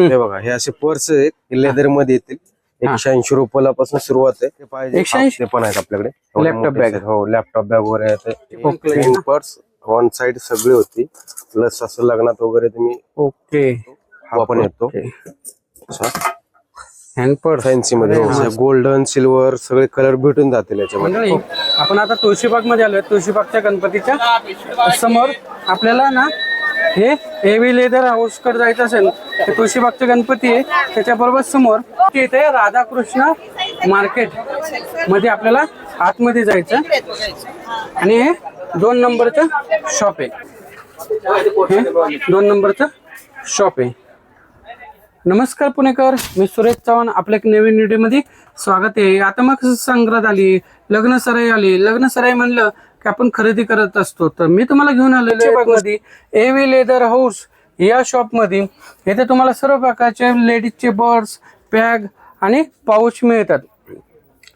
हे बघा हे असे पर्स आहेत लेदर मध्ये येतील 180 रुपयाला पासून सुरुवात आहे. ते पाहिजे 180? ते पण आहेत आपल्याकडे. Laptop bag. हो लॅपटॉप बॅग वगैरे आहे. पर्स वन साइड सगळी होती प्लस असं लग्नात वगैरे तुम्ही ओके हा पण येतो हँड पर्स फॅन्सी मध्ये गोल्डन सिल्वर सगळे कलर भेटून जातील याच्यामध्ये. आपण आता तुळशीबाग मध्ये आलोय. तुळशीबागच्या गणपतीच्या समोर आपल्याला ना हे एव्ही लेदर हाऊस कडे जायचं असेल तर तुळशीबागचे गणपती आहे त्याच्याबरोबर समोर इथे राधाकृष्ण मार्केट मध्ये आपल्याला आतमध्ये जायचं आणि हे 2 नंबरचं शॉप आहे. हे 2 नंबरचं शॉप आहे. नमस्कार पुणेकर, मी सुरेश चव्हाण. आपल्या एक नवीन व्हिडिओमध्ये स्वागत आहे. आता मग संक्रांत आली, लग्न सराई आली. लग्न सराई म्हणलं की आपण खरेदी करत असतो. तर मी तुम्हाला घेऊन आलेलो मध्ये एव्ही लेदर हाऊस या शॉप मध्ये. इथे तुम्हाला सर्व प्रकारचे लेडीजचे पर्स, बॅग आणि पाऊच मिळतात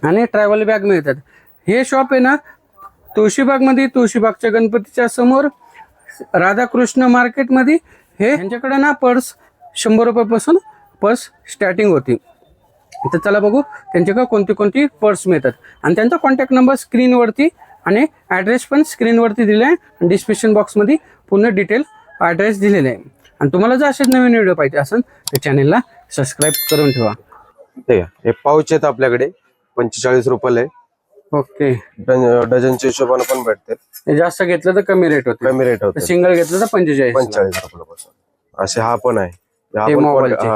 आणि ट्रॅव्हल बॅग मिळतात. हे शॉप आहे ना तुळशीबाग मध्ये, तुळशीबागच्या गणपतीच्या समोर राधाकृष्ण मार्केट मध्ये. हे यांच्याकडे ना पर्स 100 रुपयापासून पर्स स्टार्टिंग होती. तर चला बघू त्यांच्याकडे कोणती कोणती पर्स मिळतात आणि त्यांचा कॉन्टॅक्ट नंबर स्क्रीनवरती आणि ॲड्रेस पण स्क्रीनवरती दिला आहे आणि डिस्क्रिप्शन बॉक्समध्ये पूर्ण डिटेल ॲड्रेस दिलेला आहे. आणि तुम्हाला जर असेच नवीन व्हिडिओ पाहिजे असेल तर चॅनेलला सबस्क्राईब करून ठेवा. हे पाऊच आहेत आपल्याकडे 45 रुपयाला आहे. ओके डझनच्या हिशोबाने पण भेटते. जास्त घेतलं तर कमी रेट होते. कमी रेट होते. सिंगल घेतलं तर 45 रुपयापासून असे हा पण आहे. हे मोबाईलचे.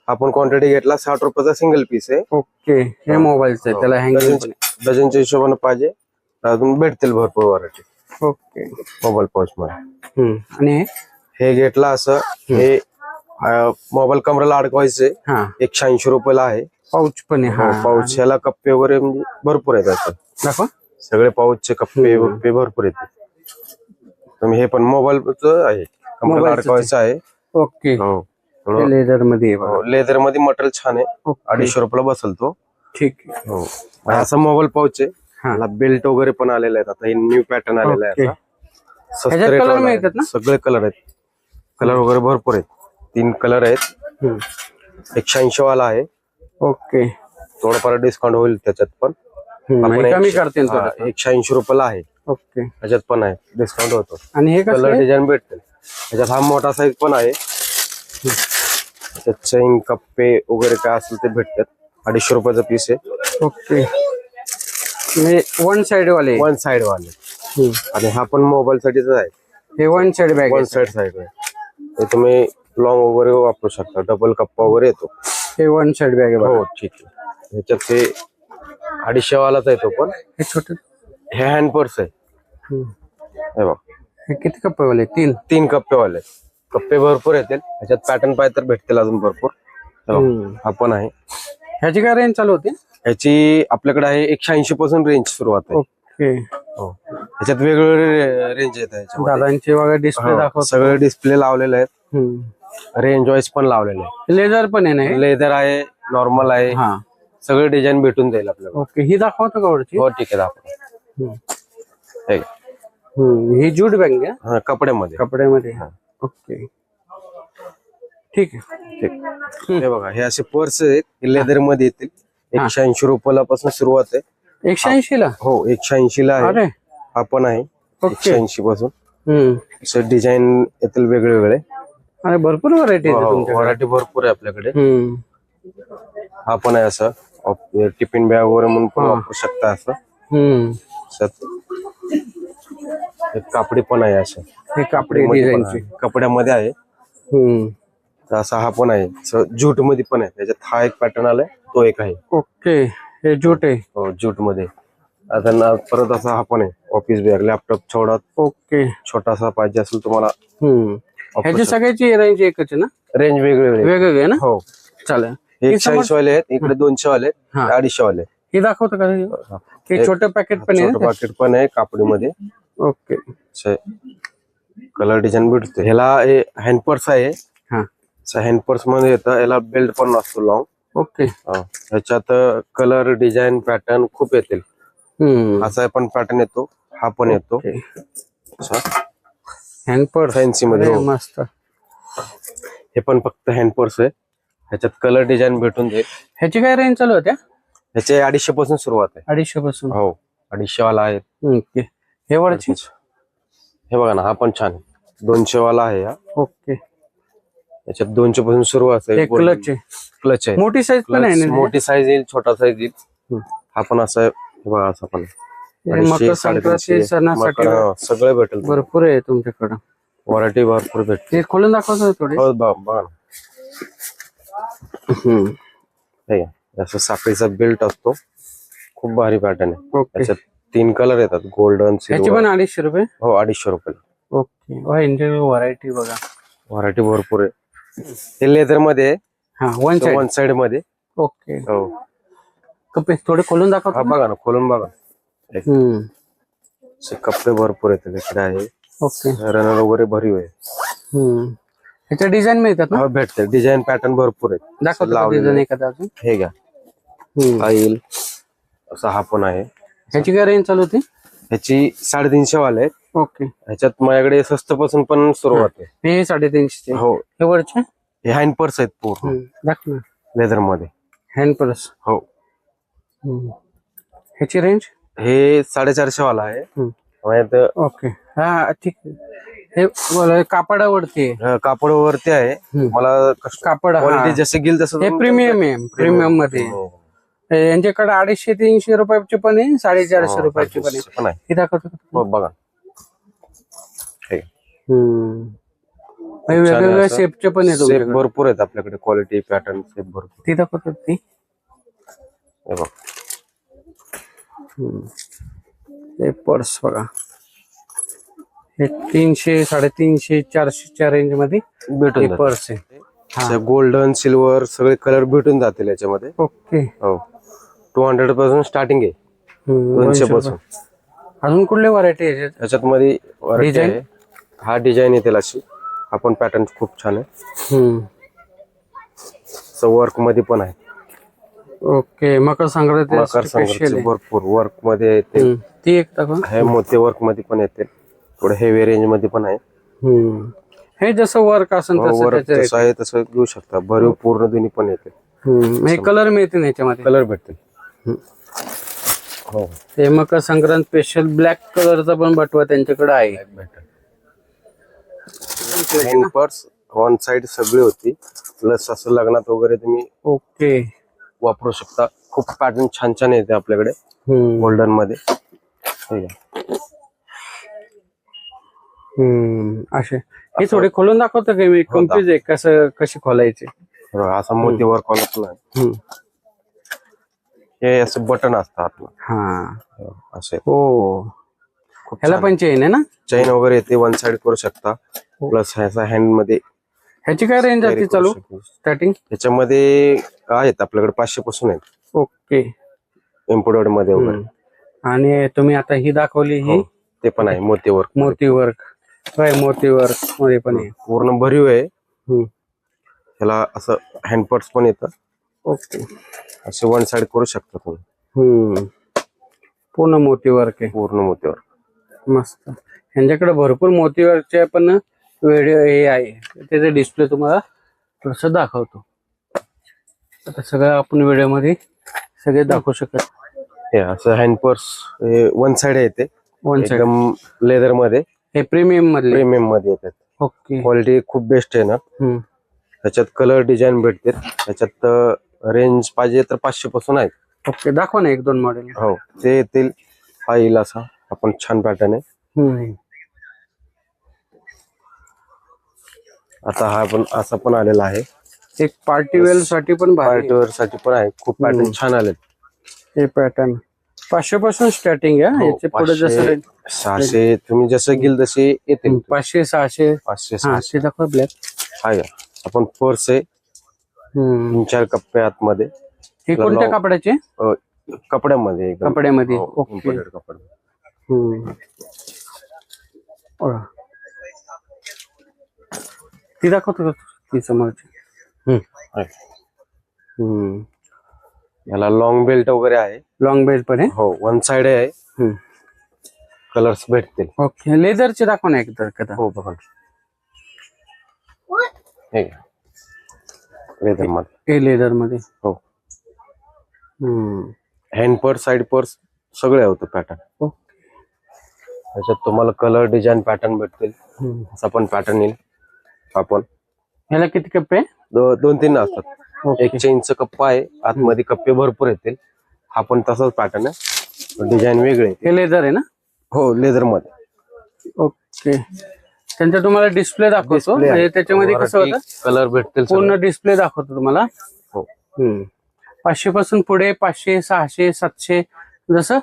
आपण क्वांटिटी घेतला 60 रुपयाचा सिंगल पीस आहे. ओके हे मोबाईलचं आहे. त्याला हँगिंग डझनच्या हिशोबाने पाहिजे अजून भेटतील भरपूर व्हरायटी. ओके मोबाईल पाऊच मध्ये. आणि हे घेतला असं हे मोबाईल कमरेला अडकवायचे 180 रुपयाला आहे. पाऊच पण आहे. पाऊच ह्याला कप्पे वगैरे म्हणजे भरपूर आहेत. दाखवा सगळे पाऊचचे कप्पे वप्पे भरपूर येते. तुम्ही हे पण मोबाईलच आहे कमरेला अडकवायचं आहे. ओके लेदर मध्ये. लेदर मध्ये मटेरियल छान आहे. 250 रुपयाला बसल तो. ठीक हो असा मोबाईल पाऊच आहे. त्याला बेल्ट वगैरे पण आलेला आहे. आता हे न्यू पॅटर्न आलेला आहे. कलर मिळतात ना? सगळे कलर आहेत. कलर वगैरे भरपूर आहेत. 3 कलर आहेत. 180 वाला आहे. ओके थोडंफार डिस्काउंट होईल त्याच्यात पण. कमी करते 180 रुपयाला आहे. ओके त्याच्यात पण आहे डिस्काउंट होतो. आणि हे कलर डिझाईन भेटते. त्याच्यात हा मोठा साईज पण आहे. चैन कप्पे वगैरे काय असेल ते भेटतात. 250 रुपयाचा पीस आहे. ओके वन साइड वाले आणि हा पण मोबाईल साठीच आहे. हे one side bag. One side आहे. हे तुम्ही लॉंग वगैरे वापरू शकता. डबल कप्पा वगैरे येतो. हे वन साइड बॅग आहे. हो ठीक आहे. ह्याच्यात ते 250 वालाच आहे तो पण. हे छोट हे हँड पर्स आहे. हे बघ हे किती कप्पे वाले? 3 कप्पे वाले. कप्पे भरपूर येतील. ह्याच्यात पॅटर्न पाहिजे तर भेटतील अजून भरपूर. हा पण आहे. ह्याची काय रेंज चालू होती? ह्याची आपल्याकडे आहे 180 पासून रेंज सुरुवात आहे. ओके ह्याच्यात वेगवेगळे रेंज येत आहे. दादांचे वगैरे डिस्प्ले दाखव. सगळे डिस्प्ले लावलेले आहेत. रेंज वाईज पण लावलेले आहे. लेदर पण आहे ना? लेदर आहे, नॉर्मल आहे. सगळे डिझाईन भेटून जाईल आपल्याला. ओके ही दाखवतो का वरची? हो ठीक आहे दाखव. ही जूट बॅग आहे कपड्यामध्ये. ओके ठीक आहे. हे बघा हे असे पर्स आहेत लेदर मध्ये येतील. 180 रुपयाला पासून सुरुवात आहे. 180 ला? हो 180 ला आहे. हा पण आहे 180 पासून. असे डिझाईन येतील वेगळे वेगळे. अरे भरपूर व्हरायटी व्हरायटी भरपूर आहे आपल्याकडे. हा पण आहे असं टिफिन बॅग वगैरे म्हणून पण वापरू शकता. असं कापडी पण आहे. असं हे कापडी डिझाईनची कपड्यामध्ये आहे. असा हा पण आहे. ज्यूट मध्ये पण आहे. त्याच्यात हा एक पॅटर्न आलाय तो एक आहे. ओके हे ज्यूट आहे. हो ज्यूट मध्ये. आता परत असा हा पण आहे ऑफिस बॅग लॅपटॉप छोटा. ओके छोटासा पाहिजे असेल तुम्हाला. ह्याची सगळ्याची रेंज एकच आहे ना? रेंज वेगवेगळे आहे ना? हो चालेल. 180 वाले आहेत. इकडे 200 वाले आहेत. 250 वाले. हे दाखवतो का? हे छोटं पॅकेट पण आहे. छोटं पॅकेट पण आहे कापडीमध्ये. ओके कलर डिझाईन भेटतो. ह्याला हँड पर्स आहे. हँड पर्स मध्ये येतं. याला बेल्ट पण नसतो लॉंग. ओके ह्याच्यात कलर डिझाईन पॅटर्न खूप येतील. असा पण पॅटर्न येतो. हा पण येतो. हँड पर्स फॅन्सी मध्ये. मस्त. हे पण फक्त हँड पर्स आहे. ह्याच्यात कलर डिझाईन भेटून जाईल. ह्याची काय रेंज चालू होत्या? ह्याचे 250 पासून सुरुवात आहे. 250 पासून. हो 250 वाला आहे. ओके. हे वरची? हे बघा ना, हा पण छान 200 वाला आहे हा. ओके. याच्यात 200 पासून सुरुवात आहे. क्लच आहे. मोठी साईज पण आहे ना? मोठी साईज येईल, छोटा साईज येईल. हा पण असं आहे, हे बघा असं पण. मकर संक्रांती सणासाठी सगळे भेटेल. भरपूर आहे तुमच्याकडं, व्हरायटी भरपूर भेटते. ते खोलून दाखवतो थोडी. हो बघा ना. असं साखळीचा बेल्ट असतो, खूप भारी पॅटर्न आहे. ओके. त्याच्यात 3 कलर येतात, गोल्डन, ह्याची पण 250 रुपये. हो 250 रुपये. ओके. व्हरायटी बघा, व्हरायटी भरपूर आहे. हे लेदर मध्ये आहे. हा वन साइड मध्ये. ओके. हो कपडे थोडे खोलून दाखवतो. हा बघा ना, खोलून बघा. कपडे भरपूर आहेत तिकडे आहे. ओके. रनर वगैरे भरीव आहे. ह्याच्या डिझाईन मिळतात ना? हो भेटते. डिझाईन पॅटर्न भरपूर आहेत. दाखवतो डिझाईन एखादा अजून. हे घ्या, हा येईल असा. हा पण आहे. ह्याची काय रेंज चालू होती? ह्याची 350 वाले आहेत. ओके. ह्याच्यात माझ्याकडे स्वस्त पासून पण सुरुवात आहे. हे 350. हो. हे वरचे? हे हँड पर्स आहेत पूर्ण दाखव ना. लेदर मध्ये. Hand purse. हो. ह्याची रेंज? हे 450 वाला आहे. ओके. हा ठीक आहे. हे कापडावरती आहे. कापडावरती आहे. मला कापड क्वालिटी जसे घेईल तसं. हे प्रीमियम आहे. प्रीमियम मध्ये यांच्याकडे 250-300 रुपयाची पण आहे, 450 रुपयाची पण आहे. हे दाखवतो बघा. वेगवेगळ्या शेपचे पण आहे तुमच्याकडे. भरपूर आहेत आपल्याकडे, क्वालिटी पॅटर्न शेप भरपूर. ती दाखवतो ती. हे पर्स बघा, हे 300, 350, 400च्या रेंज मध्ये भेटून पर्स आहे. गोल्डन, सिल्वर सगळे कलर भेटून जातील याच्यामध्ये. ओके. हो 200 पासून स्टार्टिंग आहे. 200 पासून. अजून कुठले व्हरायटी आहे याच्यात मध्ये व्हरायटी आहे. हा डिझाईन येतील अशी. हा पण पॅटर्न खूप छान आहे. वर्क मध्ये पण आहे. ओके. मकर संक्रांती भरपूर वर्क मध्ये येते. ती एक दाखवा. हे मोठे वर्क मध्ये पण येते, थोडे हेवी रेंज मध्ये पण आहे. हे जसं वर्क असेल तसं आहे तसं घेऊ शकता. भरीव पूर्ण दोन्ही पण येते. हे कलर मिळते ना याच्यामध्ये? कलर भेटतील. हो. ते मकर संक्रांत स्पेशल ब्लॅक कलरचा पण बटवा त्यांच्याकडे आहे. पर्स वन साइड सगळी होती, प्लस असं लग्नात वगैरे तुम्ही ओके वापरू शकता. खूप पॅटर्न छान छान येते आपल्याकडे गोल्डन मध्ये. असे हे थोडे खोलून दाखवतो का? मी कन्फ्युज आहे कशी खोलायचे. असं मोठी वर्क वाला पण आहे. हे असं बटन असतात. असे. हो. ह्याला पण चेन आहे ना? चेन वगैरे येते, वन साइड करू शकता. प्लस ह्याचा हँड मध्ये. ह्याची काय रेंज आहे चालू स्टार्टिंग? ह्याच्यामध्ये आहेत आपल्याकडे 500 पासून आहेत. ओके. एम्ब्रॉयडरी मध्ये वगैरे. आणि तुम्ही आता ही दाखवली ही ते पण आहे मोती वर्क. मोती वर्क मध्ये पण आहे. पूर्ण भरीव आहे. ह्याला असं हँड पर्स पण येतं. ओके. असे वन साइड करू शकता तुम्ही. पूर्ण मोती वर्क आहे. पूर्ण मोती वर्क. मस्त. यांच्याकडे भरपूर मोती वर्कचे पण व्हिडिओ हे आहे, त्याचे डिस्प्ले तुम्हाला थोडस दाखवतो. आता सगळं आपण व्हिडिओ मध्ये सगळे दाखवू शकत. हे असं हँड पर्स वन साइड येते. एकदम लेदर मध्ये. हे प्रीमियम मध्ये येतात. ओके. क्वालिटी खूप बेस्ट आहे ना. त्याच्यात कलर डिझाईन भेटते. त्याच्यात रेंज पाहिजे तर 500 पासून आहेत. ओके. दाखवा ना 1-2 मॉडेल. हो ते येतील. हा येईल असा. आपण छान पॅटर्न आहे. आता हा पण असा पण आलेला आहे. एक पार्टी वेअर साठी पण आहे. खूप पॅटर्न छान आले. हे पॅटर्न 500 पासून स्टार्टिंग आहे. याचे पुढे जसं 600 तुम्ही जसं घेईल तसे येतील. 500, 600. 500 दाखवा ब्लॅक. आहे. आपण पर्स आहे. 3-4 कप्पे आतमध्ये. हे कोणत्या कपड्याचे? कपड्यामध्ये. कपड्यामध्ये. ओके. कपडे. ती दाखवतो ती समोरची. याला लॉंग बेल्ट वगैरे आहे. लॉंग बेल्ट पण आहे. हो वन साइड आहे. कलर्स भेटतील. ओके. लेदरचे दाखवा ना एकदा. हो बघा. हे लेदर मध्ये. हे लेदर मध्ये. हो. हँड पर्स, साइड पर्स सगळे होतं पॅटर्न. त्याच्यात तुम्हाला कलर, डिझाईन, पॅटर्न भेटतील. असा पण पॅटर्न येईल. आपण ह्याला किती कप्पे? 2-3 असतात. एक चेनचा कप्पा आहे, आतमध्ये कप्पे भरपूर येतील. हा पण तसाच पॅटर्न आहे, डिझाईन वेगळे. हे लेदर आहे ना? हो, लेदर मध्ये. ओके. त्यांचा तुम्हाला डिस्प्ले दाखवतो. म्हणजे त्याच्यामध्ये कसं होतं, कलर भेटतील, पूर्ण डिस्प्ले दाखवतो तुम्हाला. हो. 500 पासून पुढे 500, 600, 700 जसं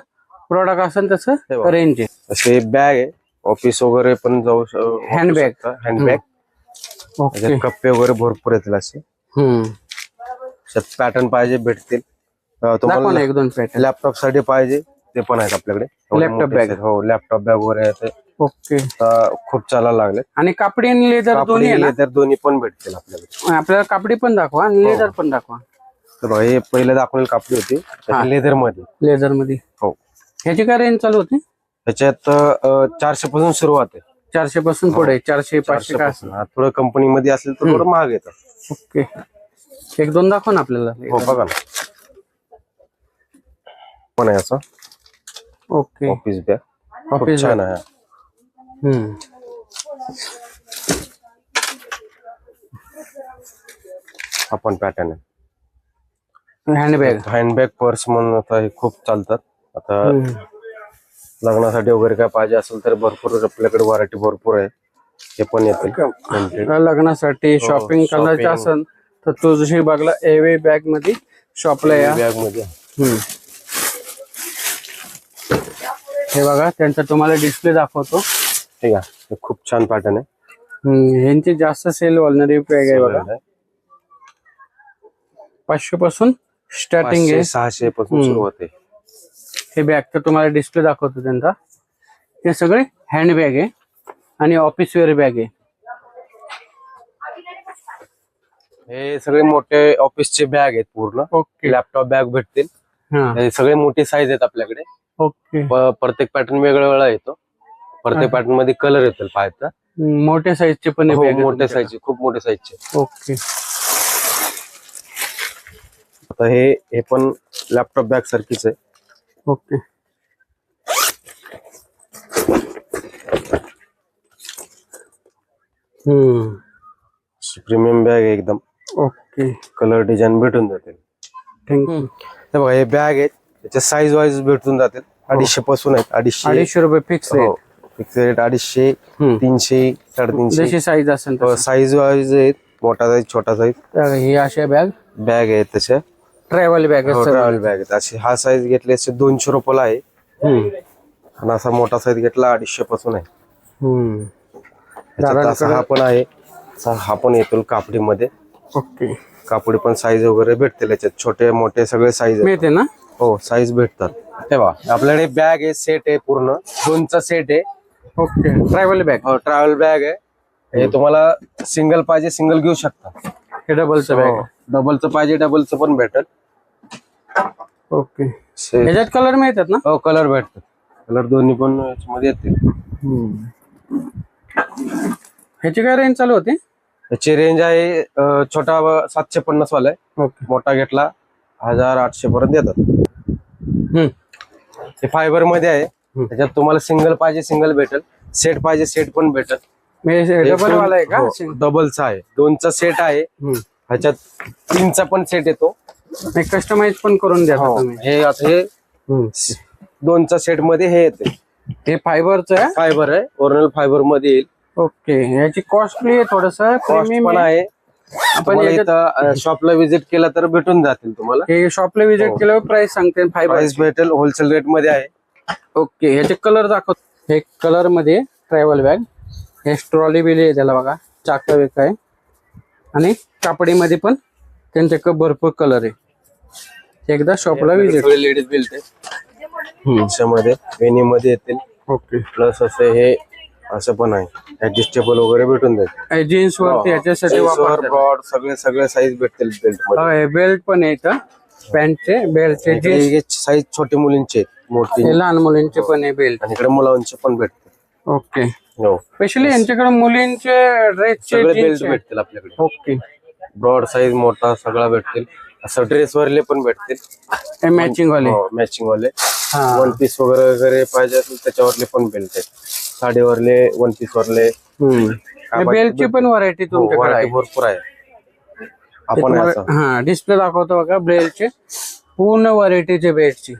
प्रोडक्ट असेल तसं रेंज आहे. असे बॅग आहे, ऑफिस वगैरे पण जाऊ. हँडबॅग. हँडबॅग. ओके. कप्पे वगैरे भरपूर येतील असे. पॅटर्न पाहिजे भेटतील तुम्हाला. 1-2 पॅटर्न. लॅपटॉप साठी पाहिजे ते पण आहेत आपल्याकडे. Laptop bag. हो, लॅपटॉप बॅग वगैरे येते. ओके. खूप चालायला लागले. आणि कापडी आणि लेदर दोन्ही आहे ना? लेदर दोन्ही पण भेटतील आपल्याकडे. आपल्याला कापडी पण दाखवा आणि लेदर पण दाखवा. हे पहिले दाखवलेली कापडी होती, लेदर मध्ये. लेदर मध्ये. हो. ह्याची काय रेंज चालू होती? त्याच्यात 400 पासून सुरुवात आहे. 400 पासून पुढे 400, 500 का असं? थोडं कंपनी मध्ये असेल तर थोडं महाग येतं. ओके. 1-2 दाखवा ना आपल्याला. हो, बघा ना. पण आहे असं. ओके. Office bag. ऑफिस छान आहे. आपण पॅटर्न आहे. हँडबॅग. हँडबॅग, पर्स म्हणून आता हे खूप चालतात. आता लग्नासाठी वगैरे काय पाहिजे असेल तर भरपूर आपल्याकडे व्हरायटी भरपूर आहे. हे पण येतील. लग्नासाठी शॉपिंग करायचं असेल तर तुळशीबागला एवे बॅग मध्ये शॉपला या. बॅग मध्ये. हे बघा, त्यांचा तुम्हाला डिस्प्ले दाखवतो. ठीक आहे. हे खूप छान पॅटर्न आहे. ह्यांची जास्त सेल होणारी बॅग आहे बघा. 500 पासून स्टार्टिंग आहे. 600 पासून सुरुवात आहे. हे बॅग तर तुम्हाला डिस्प्ले दाखवतो त्यांचा. हे सगळे हँड बॅग आहे आणि ऑफिस वेअर बॅग आहे. हे सगळे मोठे ऑफिसचे बॅग आहेत पूर्ण. ओके. लॅपटॉप बॅग भेटतील. हे सगळे मोठी साईज आहेत आपल्याकडे. ओके. प्रत्येक पॅटर्न वेगळा येतो. प्रत्येक पॅटर्न मध्ये कलर येतील पाहायचा. मोठ्या साईजचे पण मोठ्या साईजचे, खूप मोठ्या साईजचे. ओके. आता हे पण लॅपटॉप बॅग सारखीच आहे. ओके. प्रीमियम बॅग आहे एकदम. ओके. कलर, डिझाईन भेटून जातील. थँक्यू. हे बघा, हे बॅग आहेत, त्याच्या साईज वाईज भेटून जातील. 250 पासून आहेत. 250 रुपये फिक्स रेट. फिक्स रेट 250, 300, 350 जशी साईज असेल साईज वाईज आहेत. मोठा साईज, छोटा साईज. ही अशा बॅग आहेत तशा. Travel bag. ट्रॅव्हल बॅग आहेत अशी. हा साईज घेतली असे 200 रुपयाला आहे. आणि असा मोठा साईज घेतला 250 पासून आहे. हा पण आहे. हा पण येतो कापडीमध्ये. ओके. कापडी पण साईज वगैरे भेटतील याच्यात. छोटे मोठे सगळे साईज मिळते ना? हो, साईज भेटतात. तेव्हा आपल्याकडे बॅग आहे, सेट आहे, पूर्ण 2चा सेट आहे. ओके. Travel bag. हो, ट्रॅव्हल बॅग आहे. हे तुम्हाला सिंगल पाहिजे सिंगल घेऊ शकता. हे डबलचं बॅग. डबलचं पाहिजे डबलचं पण भेटल. ओके. याच्यात कलर मिळतात ना? हो, कलर भेटतात. कलर दोन्ही पण याच्यामध्ये येतील. ह्याची काय रेंज चालू होती? याची रेंज आहे छोटा 750 वाला आहे. मोठा घेतला 1800 पर्यंत येतात. हे फायबर मध्ये आहे. त्याच्यात तुम्हाला सिंगल पाहिजे सिंगल भेटल, सेट पाहिजे सेट पण भेटल. डबल वाला आहे का? डबलचा आहे. 2चा सेट आहे. ह्याच्यात 3चा पण सेट येतो. कस्टमाइज पण करून द्या तुम्ही. हे आता हे 2चा सेट मध्ये हे येते. हे फायबरचं आहे. फायबर आहे, ओरिजिनल फायबर मध्ये येईल. ओके. याची कॉस्टली आहे, थोडस प्रीमियम पण आहे. आपण इथं शॉपला व्हिजिट केला तर भेटून जातील तुम्हाला. हे शॉपला व्हिजिट केल्यावर प्राइस सांगते. प्राइस भेटेल, होलसेल रेट मध्ये आहे. ओके. ह्याचे कलर दाखव. हे कलर मध्ये ट्रॅव्हल बॅग. हे ट्रॉली बिली आहे त्याला बघा. चाका वेक आहे आणि कापडीमध्ये पण त्यांच्याकडे भरपूर कलर आहे. एकदा शॉपला व्हिजिट. लेडीज बेल्ट आहे त्याच्यामध्ये, वेणी मध्ये येतील. ओके. प्लस असे हे असं पण आहे, ऍडजस्टेबल वगैरे भेटून जाईल. जीन्स वरती याच्यासाठी ब्रॉड सगळे साईज भेटतील बेल्ट मध्ये. बेल्ट पण आहे इथं. पॅन्टचे बेल्टचे साईज छोटे मुलींचे, मोठी लहान मुलींचे पण आहे बेल्ट. आणि इकडे मुलांचे पण भेटतील. ओके. हो, स्पेशली यांच्याकडे मुलींचे ड्रेसचे बेल्ट भेटतील आपल्याकडे. ओके. ब्रॉड साईज मोठा सगळा भेटतील. असं ड्रेस वरले पण भेटतील, मॅचिंग वाले. मॅचिंग वाले. हा. वन पीस वगैरे पाहिजे असेल त्याच्यावरले पण बेल्ट आहेत, साडीवरले, वन पीस वरले. बेल्टची पण व्हरायटी तुमच्याकडे आहे. व्हरायटी भरपूर आहे. ते आपण तुम्हाला- याचा हा डिस्प्ले दाखवतो बघा बेल्टचे, पूर्ण व्हरायटीचे बेल्टची.